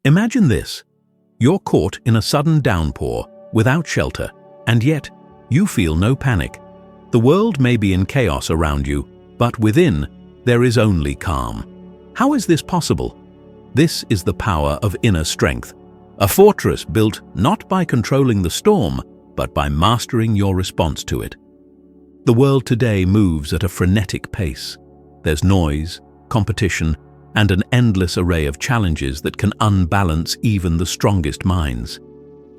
Imagine this. You're caught in a sudden downpour, without shelter, and yet you feel no panic. The world may be in chaos around you, but within, there is only calm. How is this possible? This is the power of inner strength, a fortress built not by controlling the storm, but by mastering your response to it. The world today moves at a frenetic pace. There's noise, competition, and an endless array of challenges that can unbalance even the strongest minds.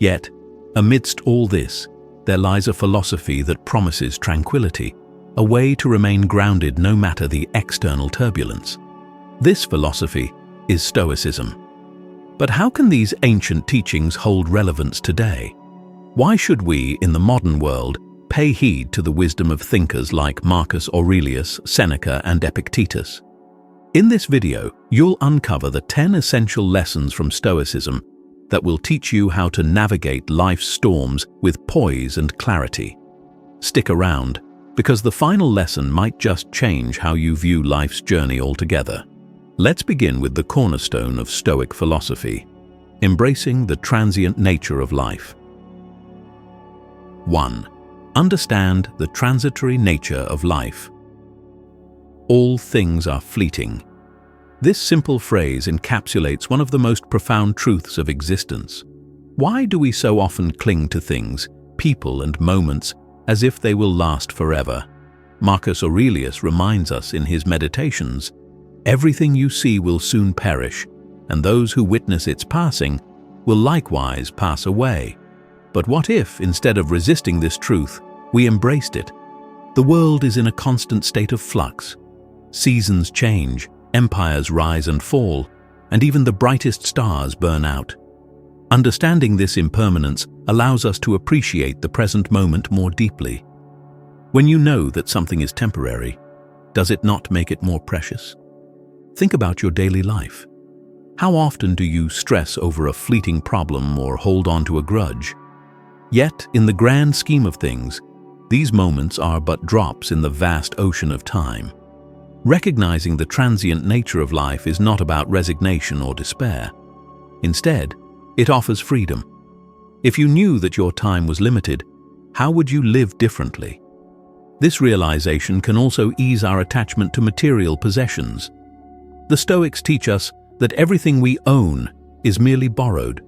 Yet, amidst all this, there lies a philosophy that promises tranquility, a way to remain grounded no matter the external turbulence. This philosophy is Stoicism. But how can these ancient teachings hold relevance today? Why should we, in the modern world, pay heed to the wisdom of thinkers like Marcus Aurelius, Seneca, and Epictetus? In this video, you'll uncover the 10 essential lessons from Stoicism that will teach you how to navigate life's storms with poise and clarity. Stick around, because the final lesson might just change how you view life's journey altogether. Let's begin with the cornerstone of Stoic philosophy, embracing the transient nature of life. 1. Understand the transitory nature of life. All things are fleeting. This simple phrase encapsulates one of the most profound truths of existence. Why do we so often cling to things, people, and moments as if they will last forever? Marcus Aurelius reminds us in his Meditations, "Everything you see will soon perish, and those who witness its passing will likewise pass away." But what if, instead of resisting this truth, we embraced it? The world is in a constant state of flux. Seasons change, empires rise and fall, and even the brightest stars burn out. Understanding this impermanence allows us to appreciate the present moment more deeply. When you know that something is temporary, does it not make it more precious? Think about your daily life. How often do you stress over a fleeting problem or hold on to a grudge? Yet, in the grand scheme of things, these moments are but drops in the vast ocean of time. Recognizing the transient nature of life is not about resignation or despair. Instead, it offers freedom. If you knew that your time was limited, how would you live differently? This realization can also ease our attachment to material possessions. The Stoics teach us that everything we own is merely borrowed.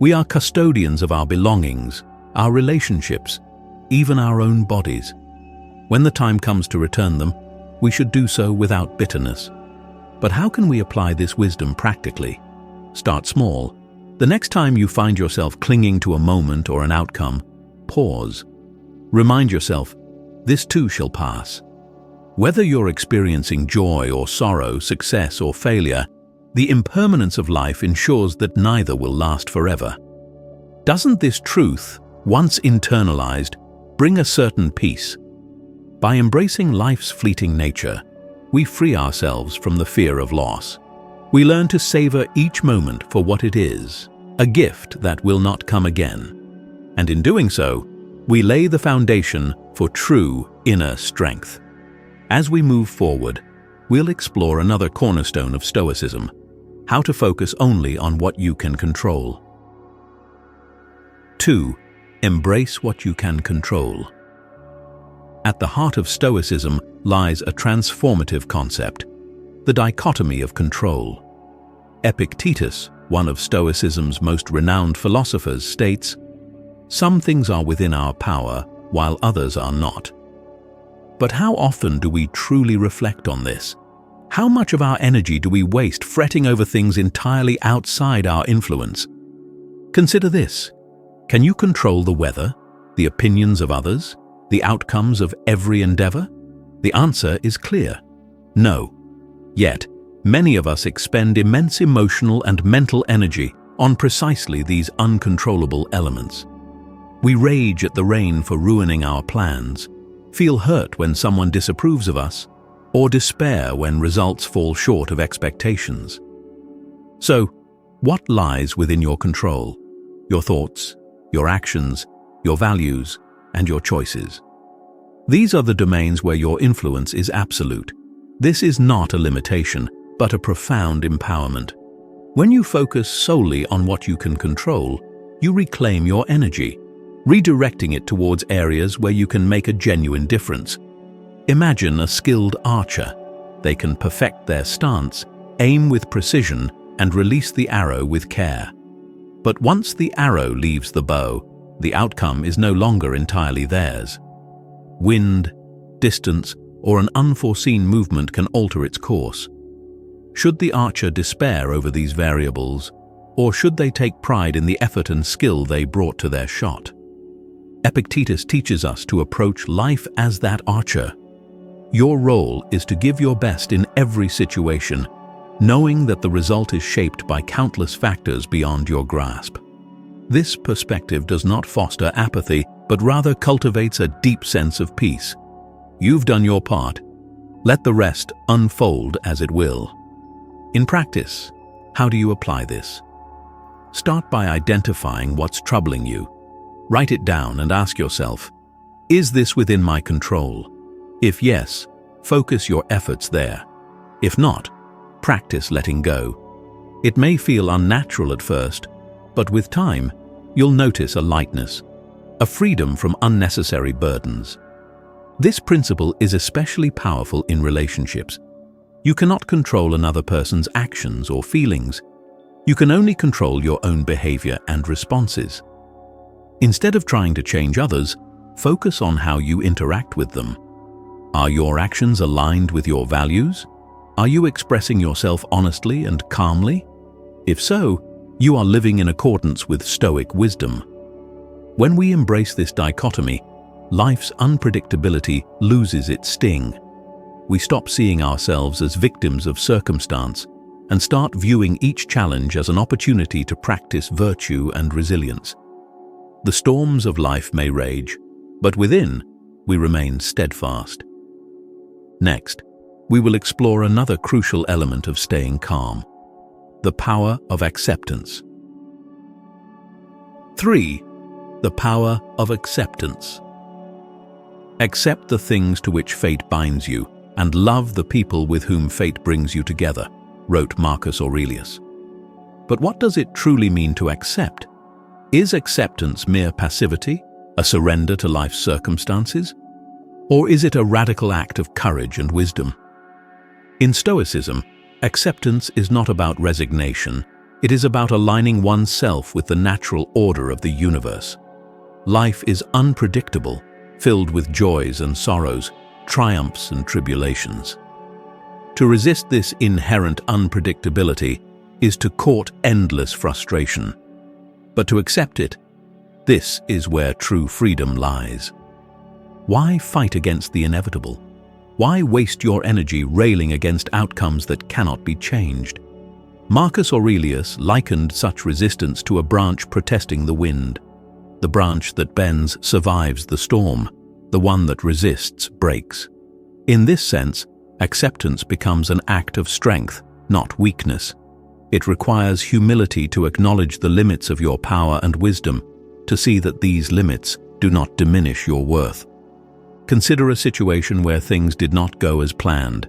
We are custodians of our belongings, our relationships, even our own bodies. When the time comes to return them, we should do so without bitterness. But how can we apply this wisdom practically? Start small. The next time you find yourself clinging to a moment or an outcome, pause. Remind yourself, this too shall pass. Whether you're experiencing joy or sorrow, success or failure, the impermanence of life ensures that neither will last forever. Doesn't this truth, once internalized, bring a certain peace? By embracing life's fleeting nature, we free ourselves from the fear of loss. We learn to savor each moment for what it is, a gift that will not come again. And in doing so, we lay the foundation for true inner strength. As we move forward, we'll explore another cornerstone of Stoicism, how to focus only on what you can control. 2. Embrace what you can control. At the heart of Stoicism lies a transformative concept, the dichotomy of control. Epictetus, one of Stoicism's most renowned philosophers, states, "Some things are within our power, while others are not." But how often do we truly reflect on this? How much of our energy do we waste fretting over things entirely outside our influence? Consider this. Can you control the weather, the opinions of others, the outcomes of every endeavor? The answer is clear. No. Yet, many of us expend immense emotional and mental energy on precisely these uncontrollable elements. We rage at the rain for ruining our plans, feel hurt when someone disapproves of us, or despair when results fall short of expectations. So, what lies within your control? Your thoughts, your actions, your values, and your choices. These are the domains where your influence is absolute. This is not a limitation, but a profound empowerment. When you focus solely on what you can control, you reclaim your energy, redirecting it towards areas where you can make a genuine difference. Imagine a skilled archer. They can perfect their stance, aim with precision, and release the arrow with care. But once the arrow leaves the bow, the outcome is no longer entirely theirs. Wind, distance, or an unforeseen movement can alter its course. Should the archer despair over these variables, or should they take pride in the effort and skill they brought to their shot? Epictetus teaches us to approach life as that archer. Your role is to give your best in every situation, knowing that the result is shaped by countless factors beyond your grasp. This perspective does not foster apathy, but rather cultivates a deep sense of peace. You've done your part. Let the rest unfold as it will. In practice, how do you apply this? Start by identifying what's troubling you. Write it down and ask yourself, is this within my control? If yes, focus your efforts there. If not, practice letting go. It may feel unnatural at first, but with time, you'll notice a lightness, a freedom from unnecessary burdens. This principle is especially powerful in relationships. You cannot control another person's actions or feelings. You can only control your own behavior and responses. Instead of trying to change others, focus on how you interact with them. Are your actions aligned with your values? Are you expressing yourself honestly and calmly? If so, you are living in accordance with Stoic wisdom. When we embrace this dichotomy, life's unpredictability loses its sting. We stop seeing ourselves as victims of circumstance and start viewing each challenge as an opportunity to practice virtue and resilience. The storms of life may rage, but within, we remain steadfast. Next, we will explore another crucial element of staying calm: the power of acceptance. 3. The power of acceptance. Accept the things to which fate binds you, and love the people with whom fate brings you together, wrote Marcus Aurelius. But what does it truly mean to accept? Is acceptance mere passivity, a surrender to life's circumstances? Or is it a radical act of courage and wisdom? In Stoicism, acceptance is not about resignation. It is about aligning oneself with the natural order of the universe. Life is unpredictable, filled with joys and sorrows, triumphs and tribulations. To resist this inherent unpredictability is to court endless frustration. But to accept it, this is where true freedom lies. Why fight against the inevitable? Why waste your energy railing against outcomes that cannot be changed? Marcus Aurelius likened such resistance to a branch protesting the wind. The branch that bends survives the storm. The one that resists breaks. In this sense, acceptance becomes an act of strength, not weakness. It requires humility to acknowledge the limits of your power and wisdom, to see that these limits do not diminish your worth. Consider a situation where things did not go as planned.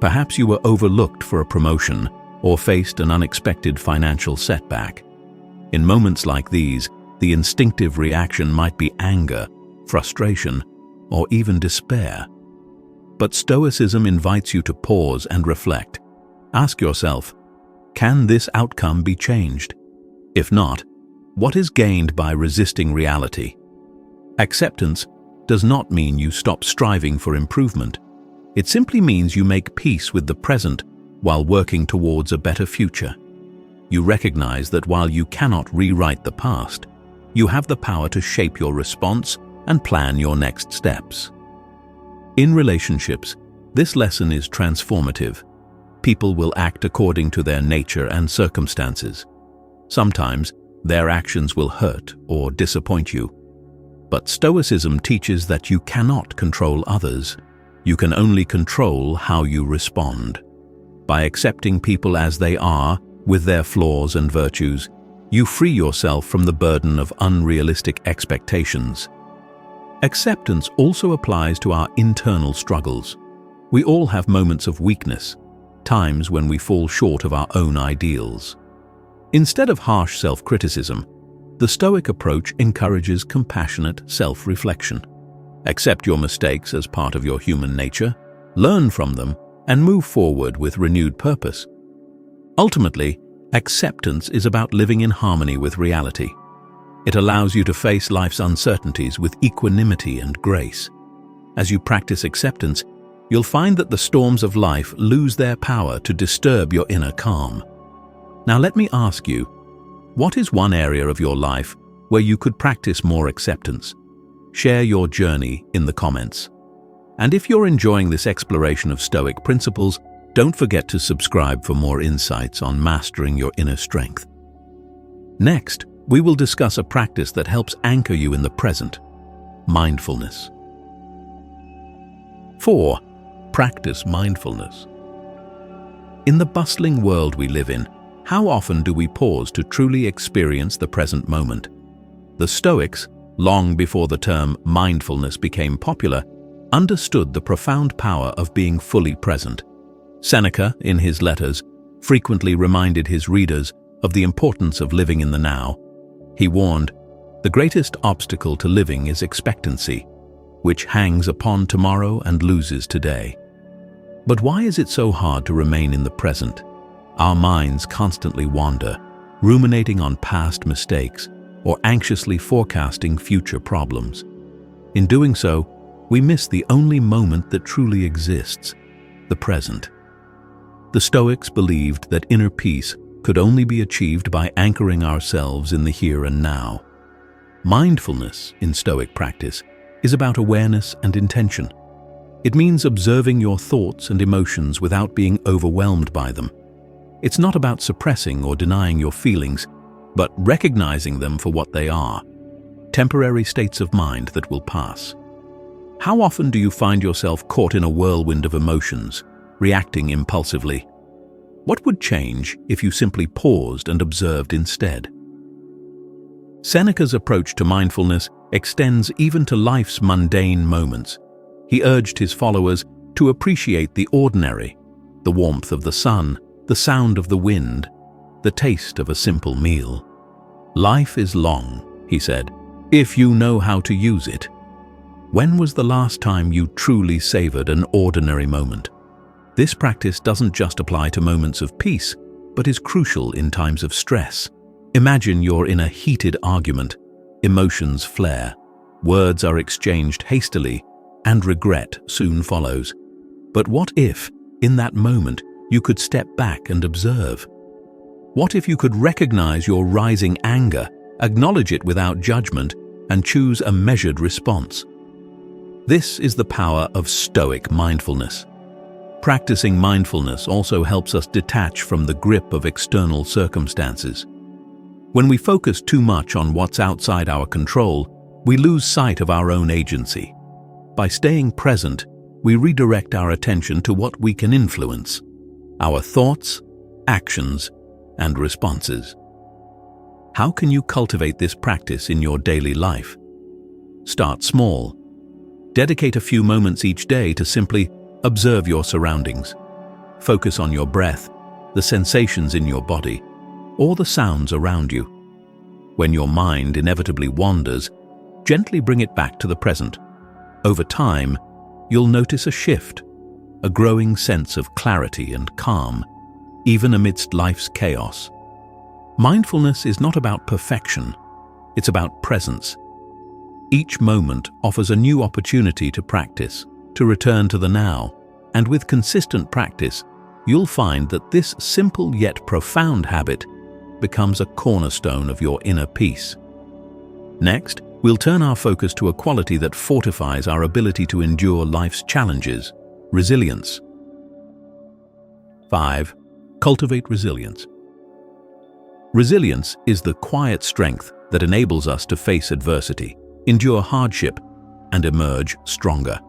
Perhaps you were overlooked for a promotion or faced an unexpected financial setback. In moments like these, the instinctive reaction might be anger, frustration, or even despair. But Stoicism invites you to pause and reflect. Ask yourself, can this outcome be changed? If not, what is gained by resisting reality? Acceptance does not mean you stop striving for improvement. It simply means you make peace with the present while working towards a better future. You recognize that while you cannot rewrite the past, you have the power to shape your response and plan your next steps. In relationships, this lesson is transformative. People will act according to their nature and circumstances. Sometimes, their actions will hurt or disappoint you. But Stoicism teaches that you cannot control others. You can only control how you respond. By accepting people as they are, with their flaws and virtues, you free yourself from the burden of unrealistic expectations. Acceptance also applies to our internal struggles. We all have moments of weakness, times when we fall short of our own ideals. Instead of harsh self-criticism, the Stoic approach encourages compassionate self-reflection. Accept your mistakes as part of your human nature, learn from them, and move forward with renewed purpose. Ultimately, acceptance is about living in harmony with reality. It allows you to face life's uncertainties with equanimity and grace. As you practice acceptance, you'll find that the storms of life lose their power to disturb your inner calm. Now let me ask you, what is one area of your life where you could practice more acceptance? Share your journey in the comments. And if you're enjoying this exploration of Stoic principles, don't forget to subscribe for more insights on mastering your inner strength. Next, we will discuss a practice that helps anchor you in the present: mindfulness. 4. Practice mindfulness. In the bustling world we live in, how often do we pause to truly experience the present moment? The Stoics, long before the term mindfulness became popular, understood the profound power of being fully present. Seneca, in his letters, frequently reminded his readers of the importance of living in the now. He warned, "The greatest obstacle to living is expectancy, which hangs upon tomorrow and loses today." But why is it so hard to remain in the present? Our minds constantly wander, ruminating on past mistakes or anxiously forecasting future problems. In doing so, we miss the only moment that truly exists: the present. The Stoics believed that inner peace could only be achieved by anchoring ourselves in the here and now. Mindfulness, in Stoic practice, is about awareness and intention. It means observing your thoughts and emotions without being overwhelmed by them. It's not about suppressing or denying your feelings, but recognizing them for what they are: temporary states of mind that will pass. How often do you find yourself caught in a whirlwind of emotions, reacting impulsively? What would change if you simply paused and observed instead? Seneca's approach to mindfulness extends even to life's mundane moments. He urged his followers to appreciate the ordinary: the warmth of the sun, the sound of the wind, the taste of a simple meal. "Life is long," he said, "if you know how to use it." When was the last time you truly savored an ordinary moment? This practice doesn't just apply to moments of peace, but is crucial in times of stress. Imagine you're in a heated argument. Emotions flare, words are exchanged hastily, and regret soon follows. But what if, in that moment, you could step back and observe? What if you could recognize your rising anger, acknowledge it without judgment, and choose a measured response? This is the power of Stoic mindfulness. Practicing mindfulness also helps us detach from the grip of external circumstances. When we focus too much on what's outside our control, we lose sight of our own agency. By staying present, we redirect our attention to what we can influence: our thoughts, actions, and responses. How can you cultivate this practice in your daily life? Start small. Dedicate a few moments each day to simply observe your surroundings. Focus on your breath, the sensations in your body, or the sounds around you. When your mind inevitably wanders, gently bring it back to the present. Over time, you'll notice a shift, a growing sense of clarity and calm, even amidst life's chaos. Mindfulness is not about perfection, it's about presence. Each moment offers a new opportunity to practice, to return to the now, and with consistent practice, you'll find that this simple yet profound habit becomes a cornerstone of your inner peace. Next, we'll turn our focus to a quality that fortifies our ability to endure life's challenges: resilience. 5. Cultivate resilience. Resilience is the quiet strength that enables us to face adversity, endure hardship, and emerge stronger.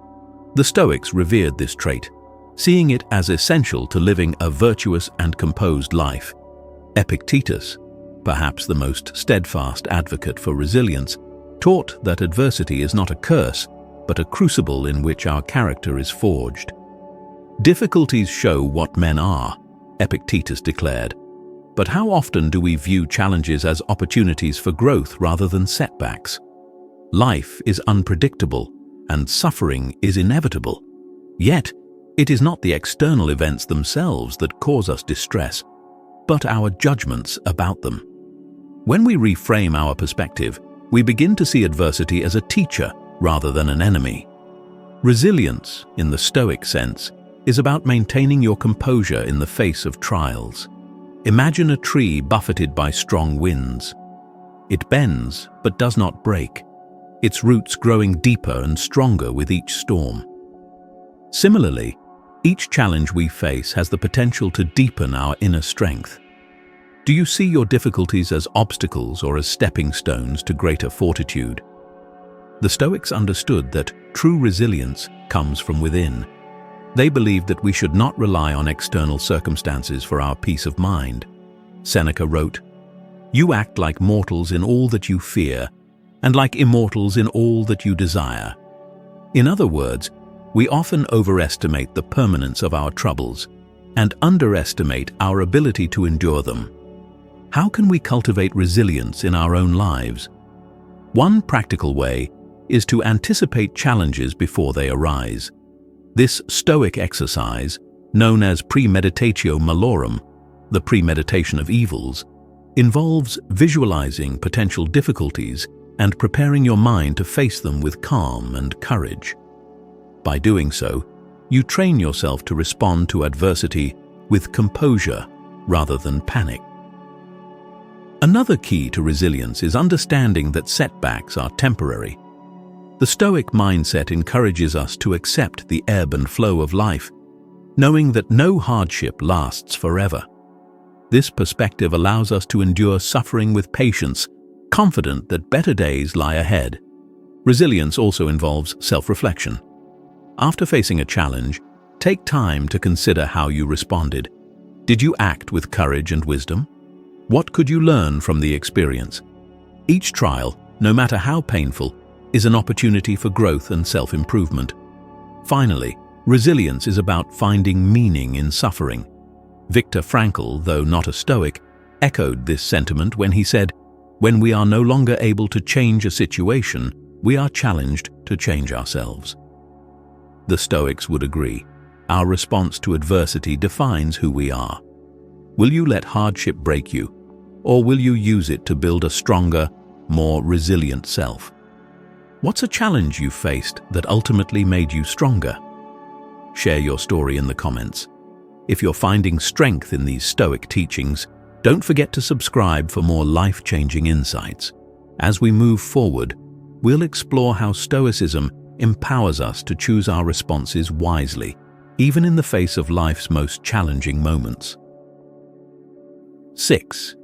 The Stoics revered this trait, seeing it as essential to living a virtuous and composed life. Epictetus, perhaps the most steadfast advocate for resilience, taught that adversity is not a curse, but a crucible in which our character is forged. "Difficulties show what men are," Epictetus declared. But how often do we view challenges as opportunities for growth rather than setbacks? Life is unpredictable, and suffering is inevitable. Yet, it is not the external events themselves that cause us distress, but our judgments about them. When we reframe our perspective, we begin to see adversity as a teacher rather than an enemy. Resilience, in the Stoic sense, is about maintaining your composure in the face of trials. Imagine a tree buffeted by strong winds. It bends but does not break, its roots growing deeper and stronger with each storm. Similarly, each challenge we face has the potential to deepen our inner strength. Do you see your difficulties as obstacles or as stepping stones to greater fortitude? The Stoics understood that true resilience comes from within. They believed that we should not rely on external circumstances for our peace of mind. Seneca wrote, "You act like mortals in all that you fear, and like immortals in all that you desire." In other words, we often overestimate the permanence of our troubles and underestimate our ability to endure them. How can we cultivate resilience in our own lives? One practical way is to anticipate challenges before they arise. This Stoic exercise, known as premeditatio malorum, the premeditation of evils, involves visualizing potential difficulties and preparing your mind to face them with calm and courage. By doing so, you train yourself to respond to adversity with composure rather than panic. Another key to resilience is understanding that setbacks are temporary. The Stoic mindset encourages us to accept the ebb and flow of life, knowing that no hardship lasts forever. This perspective allows us to endure suffering with patience, confident that better days lie ahead. Resilience also involves self-reflection. After facing a challenge, take time to consider how you responded. Did you act with courage and wisdom? What could you learn from the experience? Each trial, no matter how painful, is an opportunity for growth and self-improvement. Finally, resilience is about finding meaning in suffering. Viktor Frankl, though not a Stoic, echoed this sentiment when he said, "When we are no longer able to change a situation, we are challenged to change ourselves." The Stoics would agree. Our response to adversity defines who we are. Will you let hardship break you, or will you use it to build a stronger, more resilient self? What's a challenge you faced that ultimately made you stronger? Share your story in the comments. If you're finding strength in these Stoic teachings, don't forget to subscribe for more life-changing insights. As we move forward, we'll explore how Stoicism empowers us to choose our responses wisely, even in the face of life's most challenging moments. 6.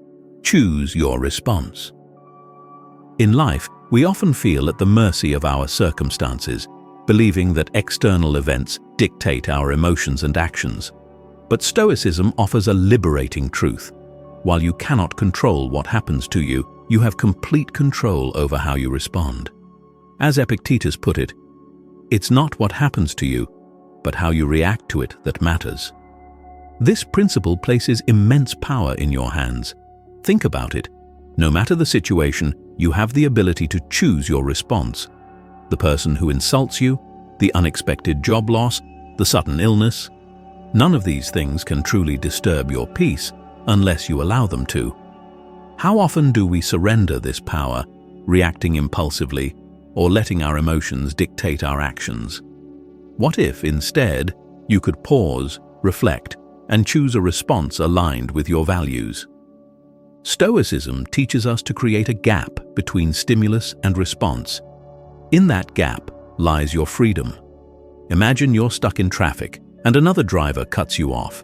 Choose your response. In life, we often feel at the mercy of our circumstances, believing that external events dictate our emotions and actions. But Stoicism offers a liberating truth. While you cannot control what happens to you, you have complete control over how you respond. As Epictetus put it, "It's not what happens to you, but how you react to it that matters." This principle places immense power in your hands. Think about it. No matter the situation, you have the ability to choose your response. The person who insults you, the unexpected job loss, the sudden illness. None of these things can truly disturb your peace unless you allow them to. How often do we surrender this power, reacting impulsively or letting our emotions dictate our actions? What if, instead, you could pause, reflect, and choose a response aligned with your values? Stoicism teaches us to create a gap between stimulus and response. In that gap lies your freedom. Imagine you're stuck in traffic and another driver cuts you off.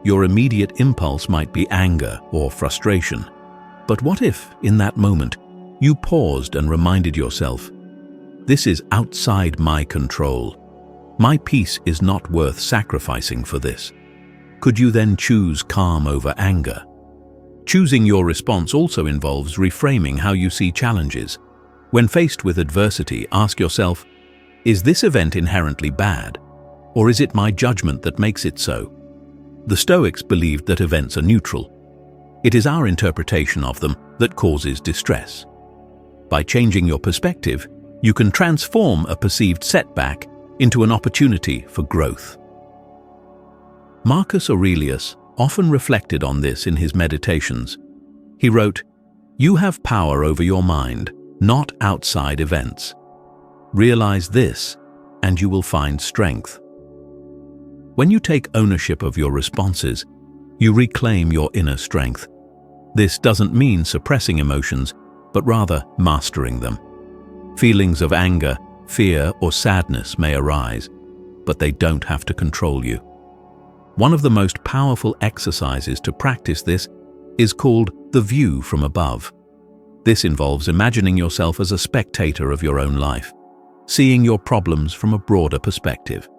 Your immediate impulse might be anger or frustration. But what if, in that moment, you paused and reminded yourself, "This is outside my control. My peace is not worth sacrificing for this." Could you then choose calm over anger? Choosing your response also involves reframing how you see challenges. When faced with adversity, ask yourself, is this event inherently bad, or is it my judgment that makes it so? The Stoics believed that events are neutral. It is our interpretation of them that causes distress. By changing your perspective, you can transform a perceived setback into an opportunity for growth. Marcus Aurelius often reflected on this in his meditations. He wrote, "You have power over your mind, not outside events. Realize this, and you will find strength." When you take ownership of your responses, you reclaim your inner strength. This doesn't mean suppressing emotions, but rather mastering them. Feelings of anger, fear, or sadness may arise, but they don't have to control you. One of the most powerful exercises to practice this is called the view from above. This involves imagining yourself as a spectator of your own life, seeing your problems from a broader perspective.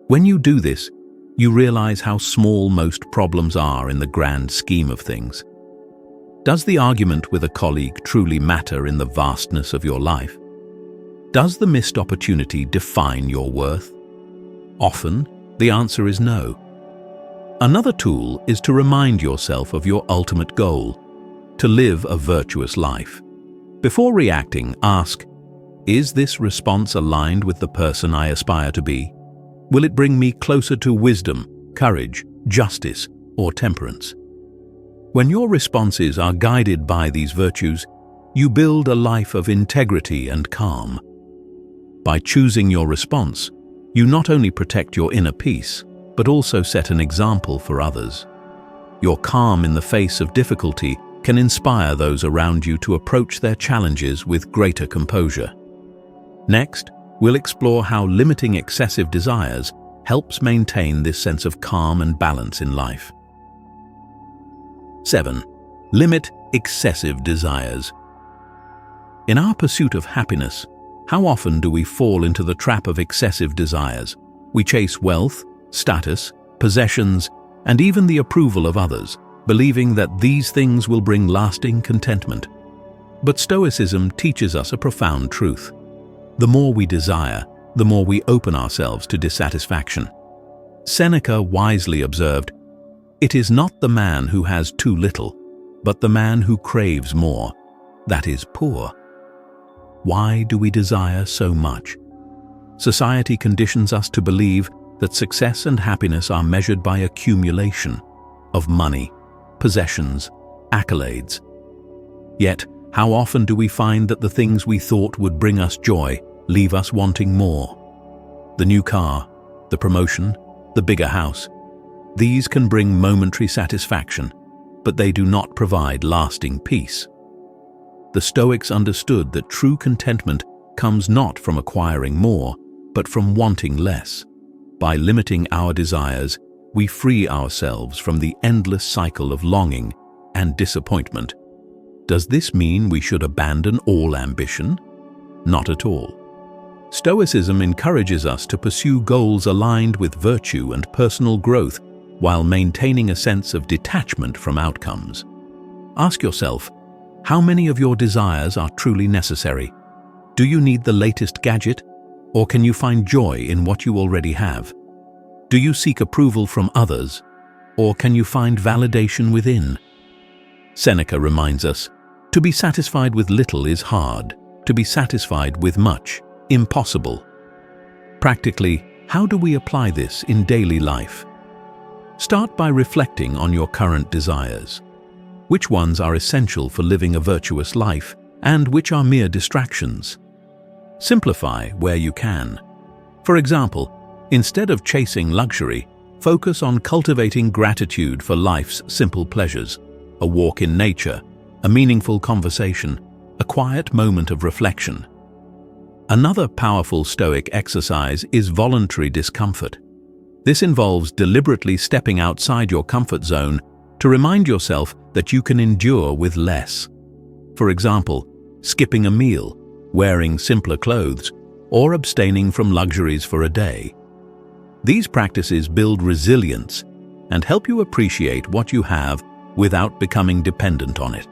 When you do this, you realize how small most problems are in the grand scheme of things. Does the argument with a colleague truly matter in the vastness of your life? Does the missed opportunity define your worth? Often, the answer is no. Another tool is to remind yourself of your ultimate goal, to live a virtuous life. Before reacting, ask, is this response aligned with the person I aspire to be? Will it bring me closer to wisdom, courage, justice, or temperance? When your responses are guided by these virtues, you build a life of integrity and calm. By choosing your response, you not only protect your inner peace, but also set an example for others. Your calm in the face of difficulty can inspire those around you to approach their challenges with greater composure. Next, we'll explore how limiting excessive desires helps maintain this sense of calm and balance in life. 7. Limit excessive desires. In our pursuit of happiness, how often do we fall into the trap of excessive desires? We chase wealth, status, possessions, and even the approval of others, believing that these things will bring lasting contentment. But Stoicism teaches us a profound truth. The more we desire, the more we open ourselves to dissatisfaction. Seneca wisely observed, "It is not the man who has too little, but the man who craves more, that is poor." Why do we desire so much? Society conditions us to believe that success and happiness are measured by accumulation of money, possessions, accolades. Yet, how often do we find that the things we thought would bring us joy leave us wanting more? The new car, the promotion, the bigger house. These can bring momentary satisfaction, but they do not provide lasting peace. The Stoics understood that true contentment comes not from acquiring more, but from wanting less. By limiting our desires, we free ourselves from the endless cycle of longing and disappointment. Does this mean we should abandon all ambition? Not at all. Stoicism encourages us to pursue goals aligned with virtue and personal growth while maintaining a sense of detachment from outcomes. Ask yourself, how many of your desires are truly necessary? Do you need the latest gadget, or can you find joy in what you already have? Do you seek approval from others, or can you find validation within? Seneca reminds us, to be satisfied with little is hard, to be satisfied with much, impossible. Practically, how do we apply this in daily life? Start by reflecting on your current desires. Which ones are essential for living a virtuous life, and which are mere distractions? Simplify where you can. For example, instead of chasing luxury, focus on cultivating gratitude for life's simple pleasures, a walk in nature, a meaningful conversation, a quiet moment of reflection. Another powerful Stoic exercise is voluntary discomfort. This involves deliberately stepping outside your comfort zone to remind yourself that you can endure with less. For example, skipping a meal, wearing simpler clothes, or abstaining from luxuries for a day. These practices build resilience and help you appreciate what you have without becoming dependent on it.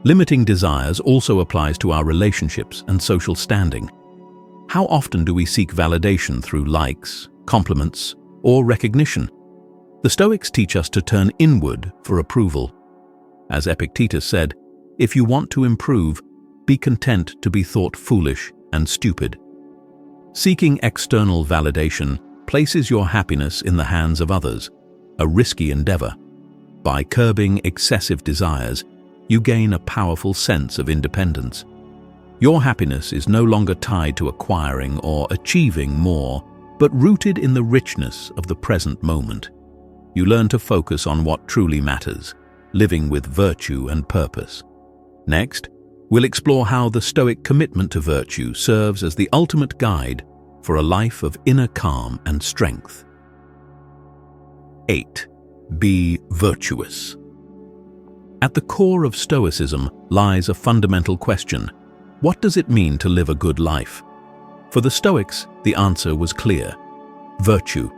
Limiting desires also applies to our relationships and social standing. How often do we seek validation through likes, compliments, or recognition? The Stoics teach us to turn inward for approval, As Epictetus said, if you want to improve, be content to be thought foolish and stupid. Seeking external validation places your happiness in the hands of others, a risky endeavor. By curbing excessive desires, you gain a powerful sense of independence. Your happiness is no longer tied to acquiring or achieving more, but rooted in the richness of the present moment. You learn to focus on what truly matters, living with virtue and purpose. Next, we'll explore how the Stoic commitment to virtue serves as the ultimate guide for a life of inner calm and strength. 8. Be virtuous. At the core of Stoicism lies a fundamental question: what does it mean to live a good life? For the Stoics, the answer was clear: virtue.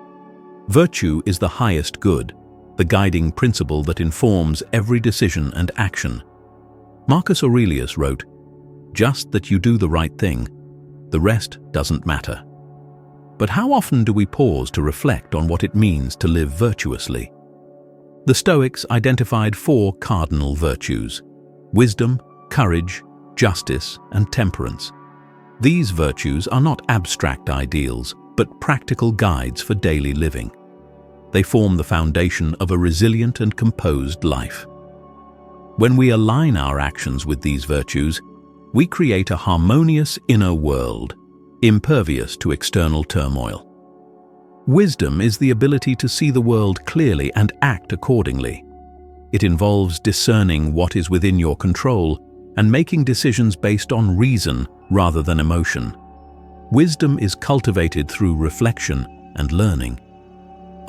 Virtue is the highest good, the guiding principle that informs every decision and action. Marcus Aurelius wrote, "Just that you do the right thing, the rest doesn't matter." But how often do we pause to reflect on what it means to live virtuously? The Stoics identified 4 cardinal virtues: wisdom, courage, justice, and temperance. These virtues are not abstract ideals, but practical guides for daily living. They form the foundation of a resilient and composed life. When we align our actions with these virtues, we create a harmonious inner world, impervious to external turmoil. Wisdom is the ability to see the world clearly and act accordingly. It involves discerning what is within your control and making decisions based on reason rather than emotion. Wisdom is cultivated through reflection and learning.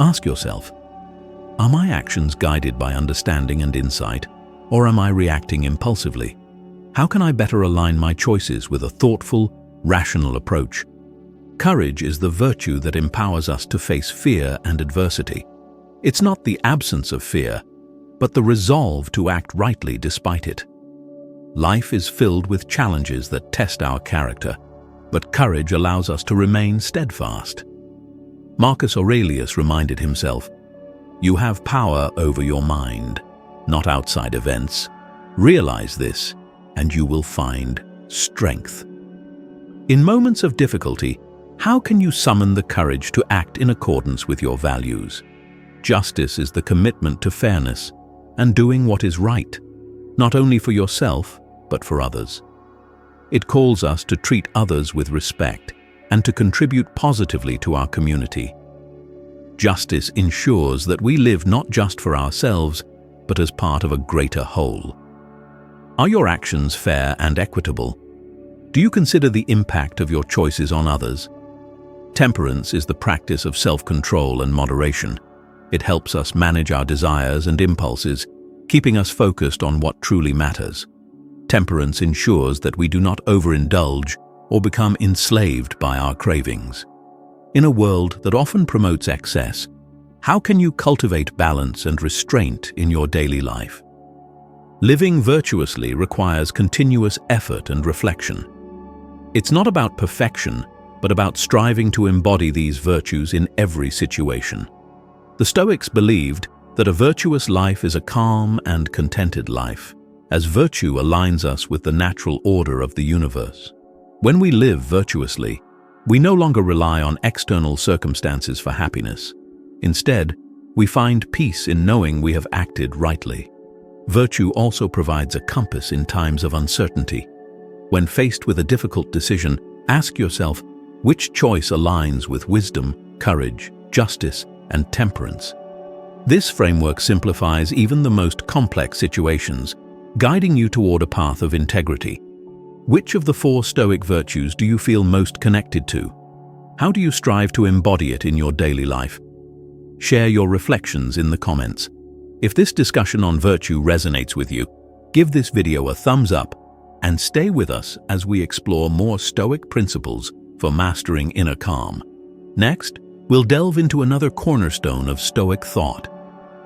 Ask yourself, are my actions guided by understanding and insight, or am I reacting impulsively? How can I better align my choices with a thoughtful, rational approach? Courage is the virtue that empowers us to face fear and adversity. It's not the absence of fear, but the resolve to act rightly despite it. Life is filled with challenges that test our character, but courage allows us to remain steadfast. Marcus Aurelius reminded himself, "You have power over your mind, not outside events. Realize this, and you will find strength." In moments of difficulty, how can you summon the courage to act in accordance with your values? Justice is the commitment to fairness and doing what is right, not only for yourself, but for others. It calls us to treat others with respect and to contribute positively to our community. Justice ensures that we live not just for ourselves, but as part of a greater whole. Are your actions fair and equitable? Do you consider the impact of your choices on others? Temperance is the practice of self-control and moderation. It helps us manage our desires and impulses, keeping us focused on what truly matters. Temperance ensures that we do not overindulge or become enslaved by our cravings. In a world that often promotes excess, how can you cultivate balance and restraint in your daily life? Living virtuously requires continuous effort and reflection. It's not about perfection, but about striving to embody these virtues in every situation. The Stoics believed that a virtuous life is a calm and contented life, as virtue aligns us with the natural order of the universe. When we live virtuously, we no longer rely on external circumstances for happiness. Instead, we find peace in knowing we have acted rightly. Virtue also provides a compass in times of uncertainty. When faced with a difficult decision, ask yourself, which choice aligns with wisdom, courage, justice, and temperance? This framework simplifies even the most complex situations, guiding you toward a path of integrity. Which of the 4 Stoic virtues do you feel most connected to? How do you strive to embody it in your daily life? Share your reflections in the comments. If this discussion on virtue resonates with you, give this video a thumbs up and stay with us as we explore more Stoic principles for mastering inner calm. Next, we'll delve into another cornerstone of Stoic thought,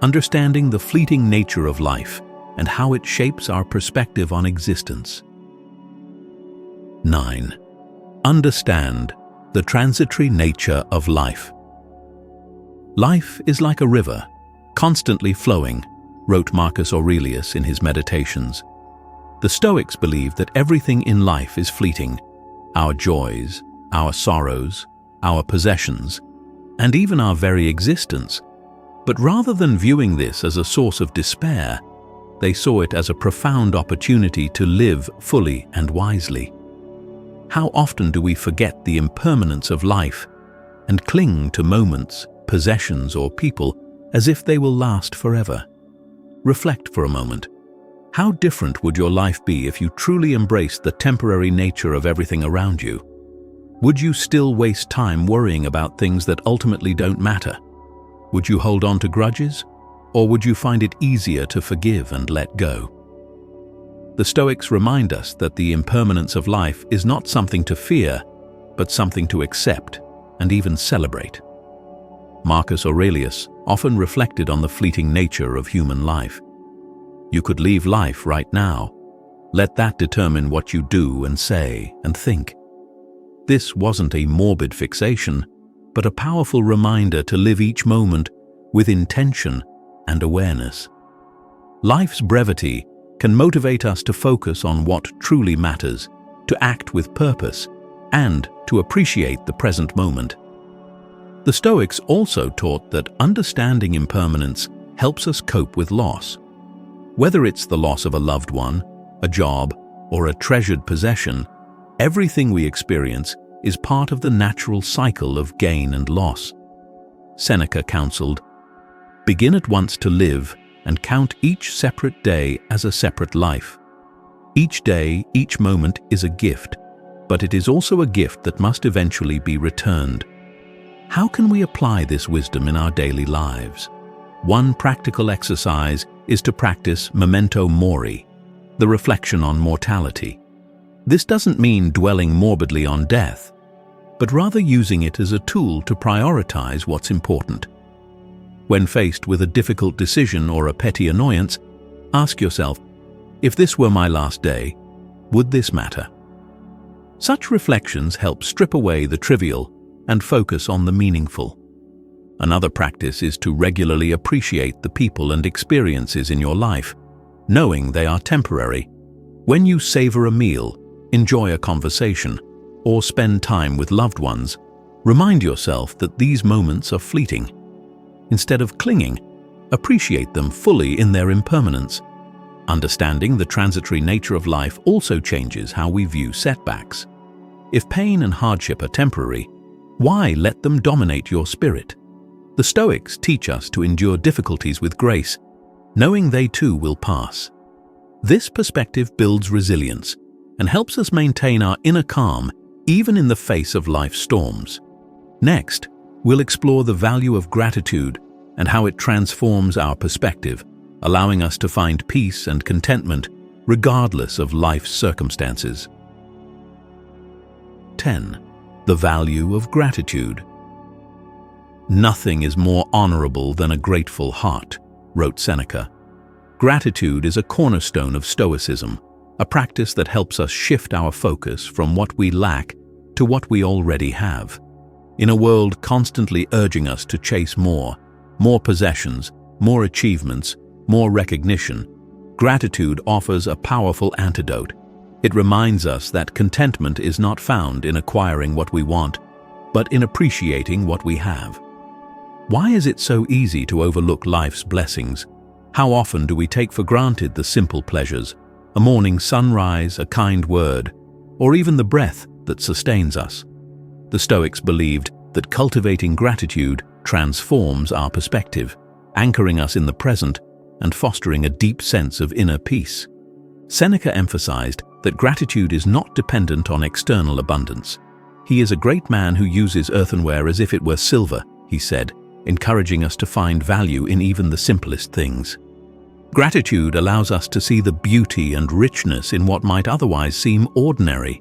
understanding the fleeting nature of life and how it shapes our perspective on existence. 9. Understand the transitory nature of life. Life is like a river, constantly flowing, wrote Marcus Aurelius in his Meditations. The Stoics believed that everything in life is fleeting: our joys, our sorrows, our possessions, and even our very existence. But rather than viewing this as a source of despair, they saw it as a profound opportunity to live fully and wisely. How often do we forget the impermanence of life and cling to moments, possessions, or people as if they will last forever? Reflect for a moment. How different would your life be if you truly embraced the temporary nature of everything around you? Would you still waste time worrying about things that ultimately don't matter? Would you hold on to grudges? Or would you find it easier to forgive and let go? The Stoics remind us that the impermanence of life is not something to fear, but something to accept and even celebrate. Marcus Aurelius often reflected on the fleeting nature of human life. You could leave life right now. Let that determine what you do and say and think. This wasn't a morbid fixation, but a powerful reminder to live each moment with intention and awareness. Life's brevity can motivate us to focus on what truly matters, to act with purpose, and to appreciate the present moment. The Stoics also taught that understanding impermanence helps us cope with loss. Whether it's the loss of a loved one, a job, or a treasured possession, everything we experience is part of the natural cycle of gain and loss. Seneca counseled, "Begin at once to live and count each separate day as a separate life. Each day, each moment is a gift, but it is also a gift that must eventually be returned." How can we apply this wisdom in our daily lives? One practical exercise is to practice memento mori, the reflection on mortality. This doesn't mean dwelling morbidly on death, but rather using it as a tool to prioritize what's important. When faced with a difficult decision or a petty annoyance, ask yourself, if this were my last day, would this matter? Such reflections help strip away the trivial and focus on the meaningful. Another practice is to regularly appreciate the people and experiences in your life, knowing they are temporary. When you savor a meal, enjoy a conversation, or spend time with loved ones, remind yourself that these moments are fleeting. Instead of clinging, appreciate them fully in their impermanence. Understanding the transitory nature of life also changes how we view setbacks. If pain and hardship are temporary, why let them dominate your spirit? The Stoics teach us to endure difficulties with grace, knowing they too will pass. This perspective builds resilience and helps us maintain our inner calm even in the face of life's storms. Next, we'll explore the value of gratitude and how it transforms our perspective, allowing us to find peace and contentment regardless of life's circumstances. 10. The value of gratitude. "Nothing is more honorable than a grateful heart," wrote Seneca. Gratitude is a cornerstone of Stoicism, a practice that helps us shift our focus from what we lack to what we already have. In a world constantly urging us to chase more possessions, more achievements, more recognition, gratitude offers a powerful antidote. It reminds us that contentment is not found in acquiring what we want, but in appreciating what we have. Why is it so easy to overlook life's blessings? How often do we take for granted the simple pleasures, a morning sunrise, a kind word, or even the breath that sustains us? The Stoics believed that cultivating gratitude transforms our perspective, anchoring us in the present and fostering a deep sense of inner peace. Seneca emphasized that gratitude is not dependent on external abundance. "He is a great man who uses earthenware as if it were silver," he said, encouraging us to find value in even the simplest things. Gratitude allows us to see the beauty and richness in what might otherwise seem ordinary.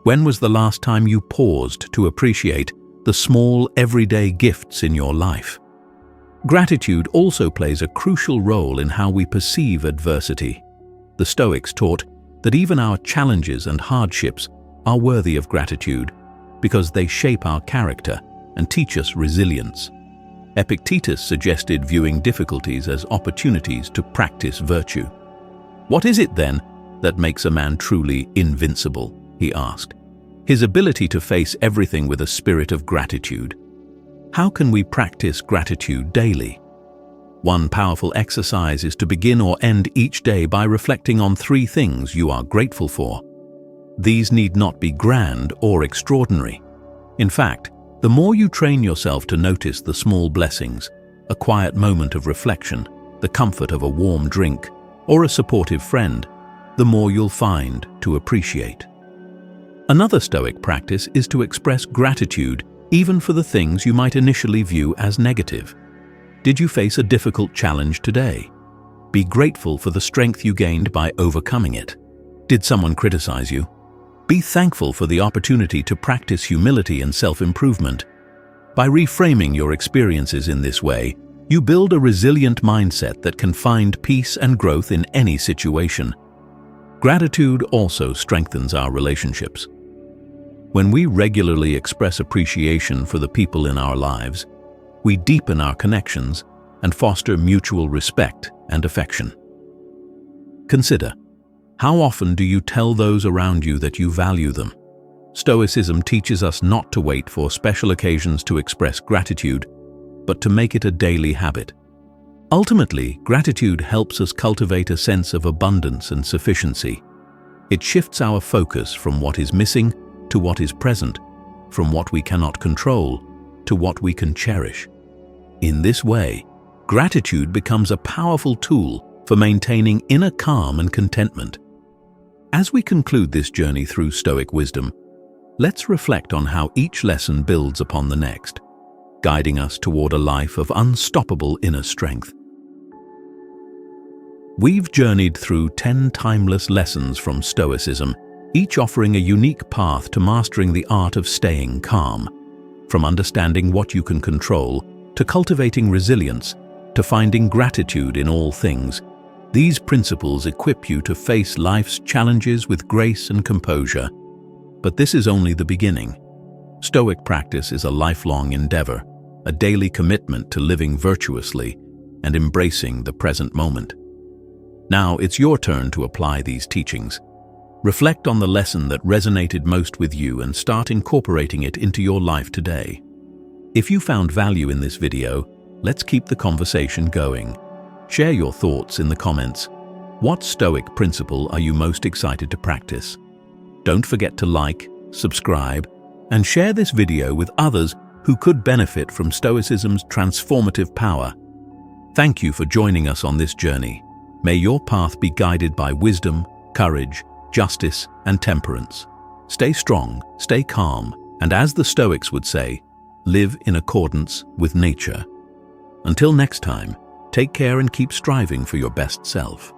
When was the last time you paused to appreciate the small, everyday gifts in your life? Gratitude also plays a crucial role in how we perceive adversity. The Stoics taught that even our challenges and hardships are worthy of gratitude because they shape our character and teach us resilience. Epictetus suggested viewing difficulties as opportunities to practice virtue. "What is it, then, that makes a man truly invincible?" he asked. "His ability to face everything with a spirit of gratitude." How can we practice gratitude daily? One powerful exercise is to begin or end each day by reflecting on 3 things you are grateful for. These need not be grand or extraordinary. In fact, the more you train yourself to notice the small blessings, a quiet moment of reflection, the comfort of a warm drink, or a supportive friend, the more you'll find to appreciate. Another Stoic practice is to express gratitude even for the things you might initially view as negative. Did you face a difficult challenge today? Be grateful for the strength you gained by overcoming it. Did someone criticize you? Be thankful for the opportunity to practice humility and self-improvement. By reframing your experiences in this way, you build a resilient mindset that can find peace and growth in any situation. Gratitude also strengthens our relationships. When we regularly express appreciation for the people in our lives, we deepen our connections and foster mutual respect and affection. Consider, how often do you tell those around you that you value them? Stoicism teaches us not to wait for special occasions to express gratitude, but to make it a daily habit. Ultimately, gratitude helps us cultivate a sense of abundance and sufficiency. It shifts our focus from what is missing to what is present, from what we cannot control to what we can cherish. In this way, gratitude becomes a powerful tool for maintaining inner calm and contentment. As we conclude this journey through Stoic wisdom, let's reflect on how each lesson builds upon the next, guiding us toward a life of unstoppable inner strength. We've journeyed through 10 timeless lessons from Stoicism, each offering a unique path to mastering the art of staying calm. From understanding what you can control, to cultivating resilience, to finding gratitude in all things, these principles equip you to face life's challenges with grace and composure. But this is only the beginning. Stoic practice is a lifelong endeavor, a daily commitment to living virtuously and embracing the present moment. Now it's your turn to apply these teachings. Reflect on the lesson that resonated most with you and start incorporating it into your life today. If you found value in this video, let's keep the conversation going. Share your thoughts in the comments. What Stoic principle are you most excited to practice? Don't forget to like, subscribe, and share this video with others who could benefit from Stoicism's transformative power. Thank you for joining us on this journey. May your path be guided by wisdom, courage, justice, and temperance. Stay strong, stay calm, and as the Stoics would say, live in accordance with nature. Until next time, take care and keep striving for your best self.